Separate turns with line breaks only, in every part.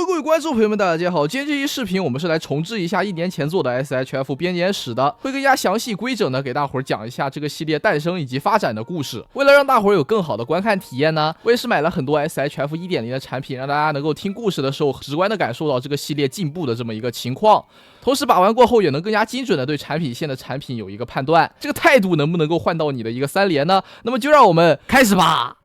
各位观众朋友们，大家好！今天这期视频我们是来重置一下1年前做的 SHF 编年史的，会更加详细规整的给大伙儿讲一下这个系列诞生以及发展的故事。为了让大伙儿有更好的观看体验呢，我也是买了很多 SHF 1.0的产品，让大家能够听故事的时候直观的感受到这个系列进步的这么一个情况。同时把玩过后也能更加精准的对产品线的产品有一个判断，这个态度能不能够换到你的一个3连呢？那么就让我们开始吧。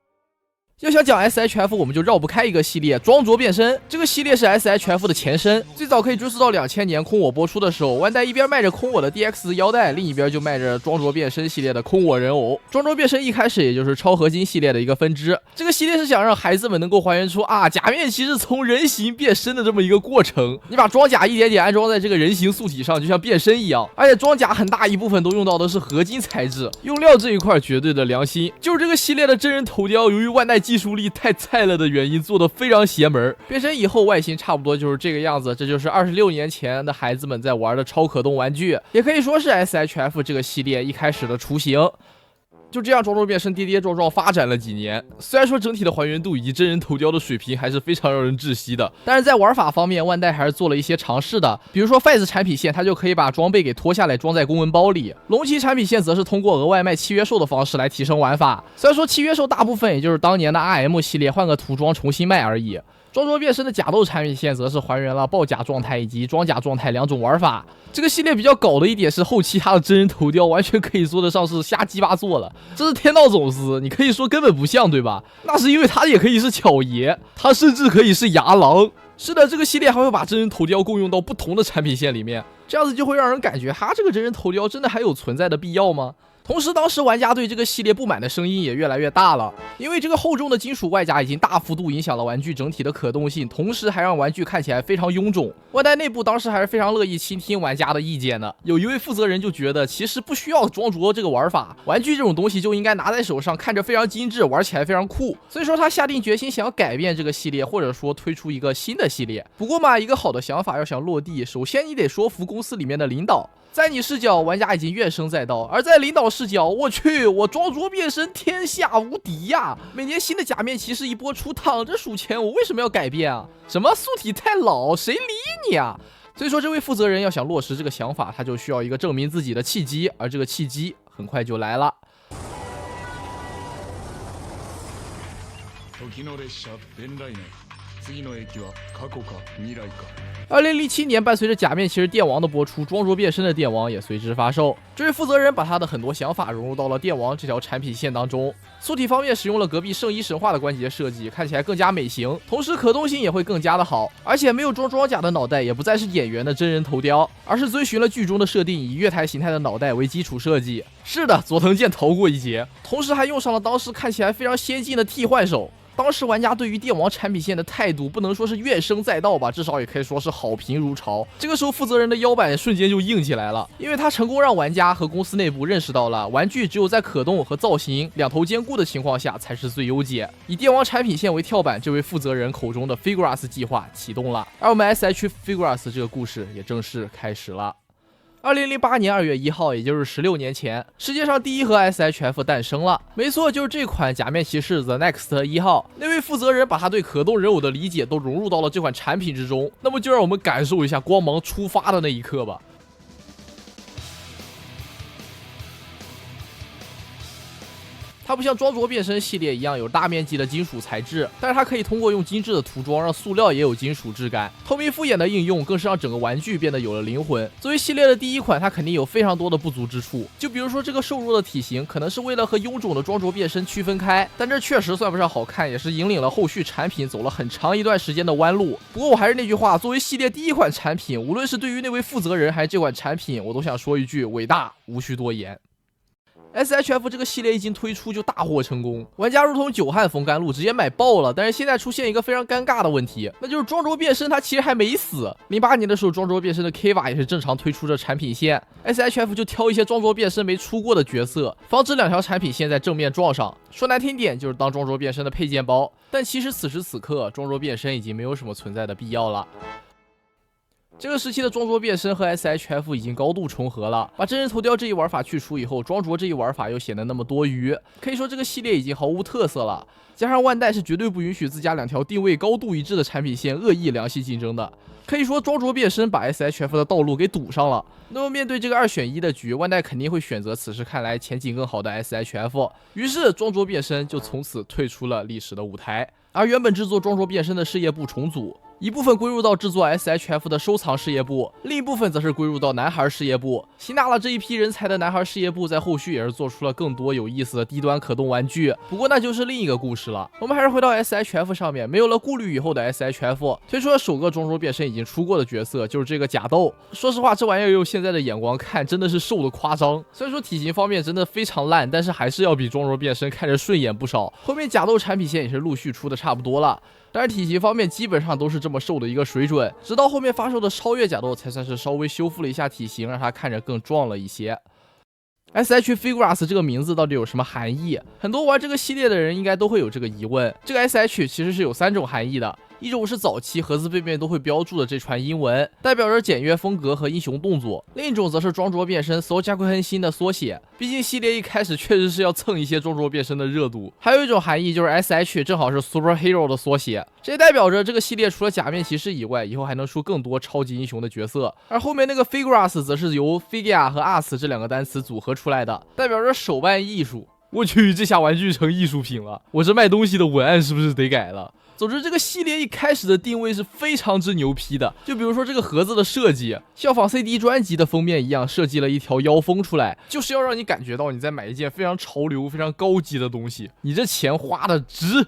要想讲 SHF， 我们就绕不开一个系列——装着变身。这个系列是 SHF 的前身，最早可以追溯到2000年空我播出的时候，万代一边卖着空我的 DX 腰带，另一边就卖着装着变身系列的空我人偶。装着变身一开始也就是超合金系列的一个分支。这个系列是想让孩子们能够还原出假面骑士从人形变身的这么一个过程。你把装甲一点点安装在这个人形素体上，就像变身一样。而且装甲很大一部分都用到的是合金材质，用料这一块绝对的良心。就是这个系列的真人头雕，由于万代技术力太菜了的原因，做的非常邪门。变身以后外形差不多就是这个样子，这就是26年前的孩子们在玩的超可动玩具，也可以说是 SHF 这个系列一开始的雏形。就这样装着变身跌跌撞撞发展了几年，虽然说整体的还原度以及真人头雕的水平还是非常让人窒息的，但是在玩法方面万代还是做了一些尝试的。比如说 Fez 产品线它就可以把装备给脱下来装在公文包里，龙骑产品线则是通过额外卖契约兽的方式来提升玩法。虽然说契约兽大部分也就是当年的 RM 系列换个涂装重新卖而已。装着变身的甲斗产品线则是还原了爆甲状态以及装甲状态2种玩法。这个系列比较搞的一点是后期它的真人头雕完全可以说得上是瞎鸡巴做了，这是天道走私，你可以说根本不像，对吧？那是因为它也可以是巧爷，它甚至可以是牙狼。是的，这个系列还会把真人头雕共用到不同的产品线里面，这样子就会让人感觉它这个真人头雕真的还有存在的必要吗？同时当时玩家对这个系列不满的声音也越来越大了，因为这个厚重的金属外甲已经大幅度影响了玩具整体的可动性，同时还让玩具看起来非常臃肿。万代内部当时还是非常乐意倾听玩家的意见的，有一位负责人就觉得其实不需要装着这个玩法，玩具这种东西就应该拿在手上看着非常精致，玩起来非常酷。所以说他下定决心想要改变这个系列，或者说推出一个新的系列。不过嘛，一个好的想法要想落地，首先你得说服公司里面的领导。在你视角，玩家已经怨声载道；而在领导视角，我去，我装着变身天下无敌呀！每年新的假面骑士一播出，躺着数钱，我为什么要改变啊？什么素体太老，谁理你啊？所以说，这位负责人要想落实这个想法，他就需要一个证明自己的契机，而这个契机很快就来了。2007年，伴随着假面骑士电王的播出，装着变身的电王也随之发售。这位负责人把他的很多想法融入到了电王这条产品线当中。素体方面使用了隔壁圣衣神话的关节设计，看起来更加美型，同时可动性也会更加的好。而且没有装甲的脑袋也不再是演员的真人头雕，而是遵循了剧中的设定，以月台形态的脑袋为基础设计。是的，佐藤健逃过一劫，同时还用上了当时看起来非常先进的替换手。当时玩家对于电王产品线的态度不能说是怨声载道吧，至少也可以说是好评如潮。这个时候负责人的腰板瞬间就硬起来了，因为他成功让玩家和公司内部认识到了玩具只有在可动和造型两头兼顾的情况下才是最优解。以电王产品线为跳板，这位负责人口中的 Figuras 计划启动了，而我们 SH Figuras 这个故事也正式开始了。2008年2月1号，也就是16年前，世界上第一盒 SHF 诞生了。没错，就是这款假面骑士 The Next 1号。那位负责人把他对可动人偶的理解都融入到了这款产品之中。那么就让我们感受一下光芒出发的那一刻吧。它不像装着变身系列一样有大面积的金属材质，但是它可以通过用精致的涂装让塑料也有金属质感。透明敷衍的应用更是让整个玩具变得有了灵魂。作为系列的第一款，它肯定有非常多的不足之处，就比如说这个瘦弱的体型可能是为了和臃肿的装着变身区分开，但这确实算不上好看，也是引领了后续产品走了很长一段时间的弯路。不过我还是那句话，作为系列第一款产品，无论是对于那位负责人还是这款产品，我都想说一句伟大，无需多言。SHF 这个系列一经推出就大获成功，玩家如同久旱逢甘露，直接买爆了。但是现在出现一个非常尴尬的问题，那就是装着变身它其实还没死。08年的时候，装着变身的 Kiva 也是正常推出着产品线 ，SHF 就挑一些装着变身没出过的角色，防止两条产品线在正面撞上。说难听点，就是当装着变身的配件包。但其实此时此刻，装着变身已经没有什么存在的必要了。这个时期的装着变身和 SHF 已经高度重合了，把真人头雕这一玩法去除以后，装着这一玩法又显得那么多余，可以说这个系列已经毫无特色了。加上万代是绝对不允许自家两条定位高度一致的产品线恶意良性竞争的，可以说装着变身把 SHF 的道路给堵上了。那么面对这个2选1的局，万代肯定会选择此时看来前景更好的 SHF， 于是装着变身就从此退出了历史的舞台。而原本制作装着变身的事业部重组，一部分归入到制作 SHF 的收藏事业部，另一部分则是归入到男孩事业部。吸纳了这一批人才的男孩事业部，在后续也是做出了更多有意思的低端可动玩具。不过那就是另一个故事了。我们还是回到 SHF 上面，没有了顾虑以后的 SHF 推出了首个装着变身已经出过的角色，就是这个假豆。说实话，这玩意儿用现在的眼光看，真的是瘦的夸张。虽然说体型方面真的非常烂，但是还是要比装着变身看着顺眼不少。后面假豆产品线也是陆续出的差不多了。但是体型方面基本上都是这么瘦的一个水准，直到后面发售的超越假豆才算是稍微修复了一下体型，让它看着更壮了一些。SH Figuarts 这个名字到底有什么含义？很多玩这个系列的人应该都会有这个疑问。这个 SH 其实是有3种含义的。一种是早期盒子背面都会标注的这串英文，代表着简约风格和英雄动作；另一种则是装着变身 SO 加快更新的缩写，毕竟系列一开始确实是要蹭一些装着变身的热度。还有一种含义就是 SH 正好是 Superhero 的缩写，这也代表着这个系列除了假面骑士以外，以后还能出更多超级英雄的角色。而后面那个 Figuarts 则是由 Figure 和 Us 这2个单词组合出来的，代表着手办艺术。我去，这下玩具成艺术品了，我这卖东西的文案是不是得改了？总之，这个系列一开始的定位是非常之牛批的。就比如说这个盒子的设计，效仿 CD 专辑的封面一样，设计了一条腰封出来，就是要让你感觉到你在买一件非常潮流、非常高级的东西，你这钱花的值。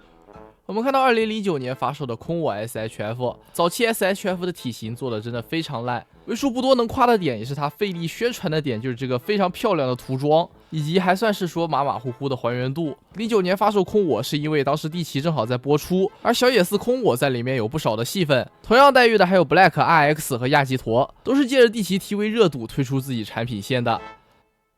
我们看到2009年发售的空我 SHF， 早期 SHF 的体型做的真的非常烂，为数不多能夸的点也是它费力宣传的点，就是这个非常漂亮的涂装，以及还算是说马马虎虎的还原度。09年发售空我是因为当时地奇正好在播出，而小野寺空我在里面有不少的戏份。同样待遇的还有 Black、RX 和亚吉陀，都是借着地奇 TV 热度推出自己产品线的。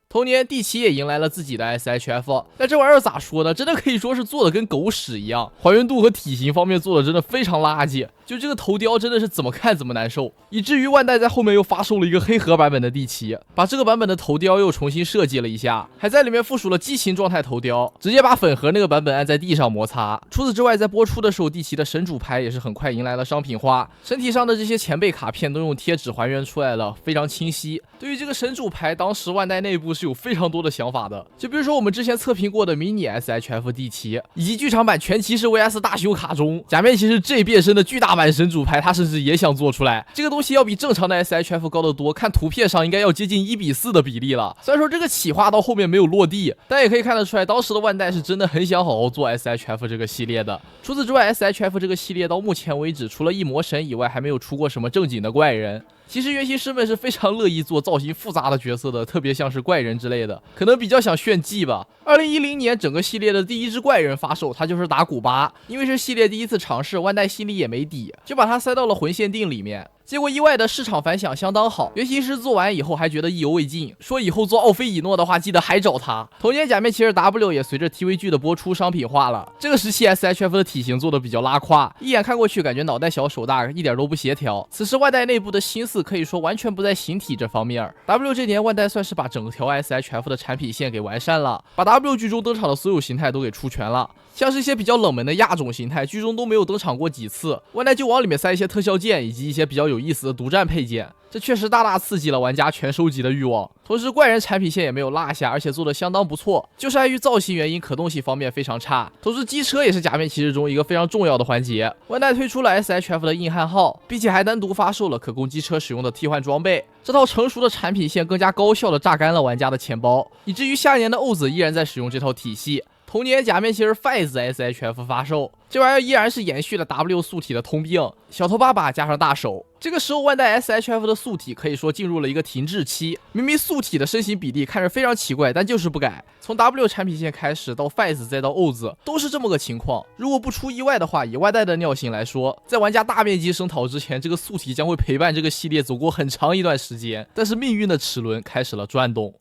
同年，地奇也迎来了自己的 SHF， 但这玩意儿咋说呢？真的可以说是做的跟狗屎一样，还原度和体型方面做的真的非常垃圾。就这个头雕真的是怎么看怎么难受，以至于万代在后面又发售了一个黑盒版本的地奇，把这个版本的头雕又重新设计了一下，还在里面附属了激情状态头雕，直接把粉盒那个版本按在地上摩擦。除此之外，在播出的时候，地奇的神主牌也是很快迎来了商品化，身体上的这些前辈卡片都用贴纸还原出来了，非常清晰。对于这个神主牌，当时万代内部是有非常多的想法的，就比如说我们之前测评过的迷你 SHF 地奇，以及剧场版全骑士 VS 大修卡中假面骑士 J 变身的巨大版神主牌，他甚至也想做出来。这个东西要比正常的 SHF 高得多，看图片上应该要接近1:4的比例了。虽然说这个企划到后面没有落地，但也可以看得出来，当时的万代是真的很想好好做 SHF 这个系列的。除此之外， SHF 这个系列到目前为止，除了异魔神以外，还没有出过什么正经的怪人。其实原型师们是非常乐意做造型复杂的角色的，特别像是怪人之类的，可能比较想炫技吧。2010年整个系列的第一只怪人发售，它就是打古巴，因为是系列第一次尝试，万代心里也没底，就把它塞到了魂限定里面。结果意外的市场反响相当好，原型师做完以后还觉得意犹未尽，说以后做奥菲以诺的话记得还找他。同年假面骑士 W 也随着 TV 剧的播出商品化了，这个时期 SHF 的体型做的比较拉胯，一眼看过去感觉脑袋小手大，一点都不协调。此时万代内部的心思可以说完全不在形体这方面。W 这年万代算是把整条 SHF 的产品线给完善了，把 W 剧中登场的所有形态都给出全了。像是一些比较冷门的亚种形态，剧中都没有登场过几次，万代就往里面塞一些特效件以及一些比较有意思的独占配件，这确实大大刺激了玩家全收集的欲望。同时怪人产品线也没有落下，而且做的相当不错，就是碍于造型原因，可动性方面非常差。同时机车也是假面骑士中一个非常重要的环节，万代推出了 SHF 的硬汉号，并且还单独发售了可供机车使用的替换装备。这套成熟的产品线更加高效的榨干了玩家的钱包，以至于下年的 OZ 依然在使用这套体系。同年假面骑士 Fize SHF 发售，这玩意儿依然是延续了 W 素体的通病，小头爸爸加上大手。这个时候万代 SHF 的素体可以说进入了一个停滞期，明明素体的身形比例看着非常奇怪，但就是不改。从 W 产品线开始到 Fize 再到 OZ 都是这么个情况。如果不出意外的话，以万代的尿性来说，在玩家大面积声讨之前，这个素体将会陪伴这个系列走过很长一段时间。但是命运的齿轮开始了转动。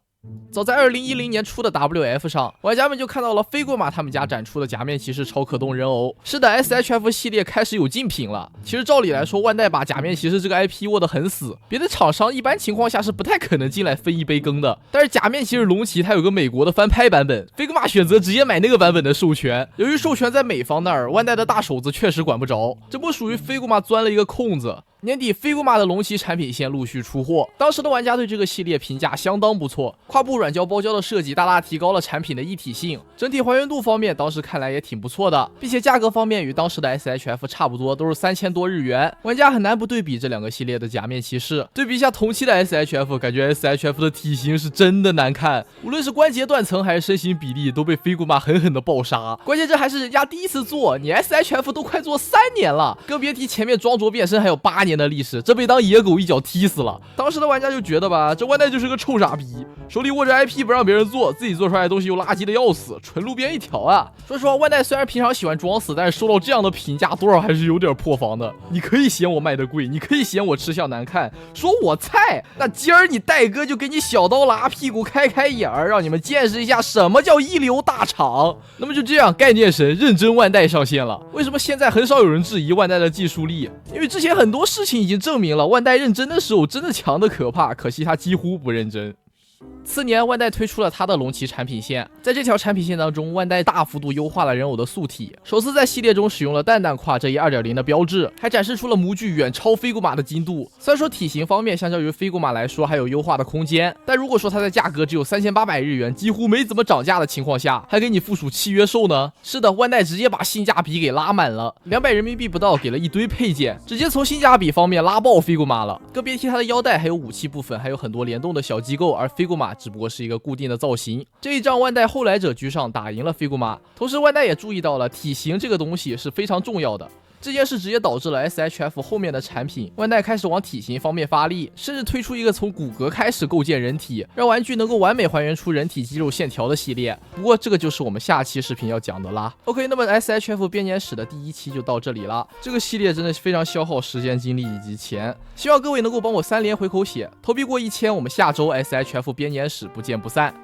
早在2010年初的 WF 上，玩家们就看到了飞锅马他们家展出的假面骑士超可动人偶。是的 ，SHF 系列开始有竞品了。其实照理来说，万代把假面骑士这个 IP 握得很死，别的厂商一般情况下是不太可能进来分一杯羹的。但是假面骑士龙骑它有个美国的翻拍版本，飞锅马选择直接买那个版本的授权。由于授权在美方那儿，万代的大手子确实管不着，这不属于飞锅马钻了一个空子。年底，飞锅马的龙骑产品线陆续出货，当时的玩家对这个系列评价相当不错。跨步软胶包胶的设计大大提高了产品的一体性，整体还原度方面当时看来也挺不错的，并且价格方面与当时的 SHF 差不多，都是3000多日元。玩家很难不对比这两个系列的假面骑士，对比一下同期的 SHF， 感觉 SHF 的体型是真的难看，无论是关节断层还是身形比例都被飞锅马狠狠的暴杀。关键这还是人家第一次做，你 SHF 都快做3年了，更别提前面装着变身还有8年的历史，这被当野狗一脚踢死了。当时的玩家就觉得吧，这万代就是个臭傻逼，手里握着 IP 不让别人做，自己做出来的东西又垃圾的要死，纯路边一条啊。说实话，万代虽然平常喜欢装死，但是收到这样的评价，多少还是有点破防的。你可以嫌我卖的贵，你可以嫌我吃相难看，说我菜，那今儿你戴哥就给你小刀拉屁股开开眼儿，让你们见识一下什么叫一流大厂。那么就这样，概念神认真万代上线了。为什么现在很少有人质疑万代的技术力？因为之前很多事情已经证明了万代认真的时候真的强的可怕，可惜他几乎不认真。次年，万代推出了它的龙骑产品线，在这条产品线当中，万代大幅度优化了人偶的素体，首次在系列中使用了蛋蛋胯这一 2.0 的标志，还展示出了模具远超飞锅马的精度。虽然说体型方面相较于飞锅马来说还有优化的空间，但如果说它的价格只有3800日元，几乎没怎么涨价的情况下，还给你附属契约售呢？是的，万代直接把性价比给拉满了，200人民币不到给了一堆配件，直接从性价比方面拉爆飞锅马了。更别提它的腰带还有武器部分，还有很多联动的小机构，而飞锅马只不过是一个固定的造型。这一仗万代后来者居上，打赢了飞锅马。同时万代也注意到了体型这个东西是非常重要的，这件事直接导致了 SHF 后面的产品，万代开始往体型方面发力，甚至推出一个从骨骼开始构建人体，让玩具能够完美还原出人体肌肉线条的系列。不过这个就是我们下期视频要讲的啦。OK， 那么 SHF 编年史的第1期就到这里啦。这个系列真的是非常消耗时间、精力以及钱，希望各位能够帮我3连回口血，投币过1000，我们下周 SHF 编年史不见不散。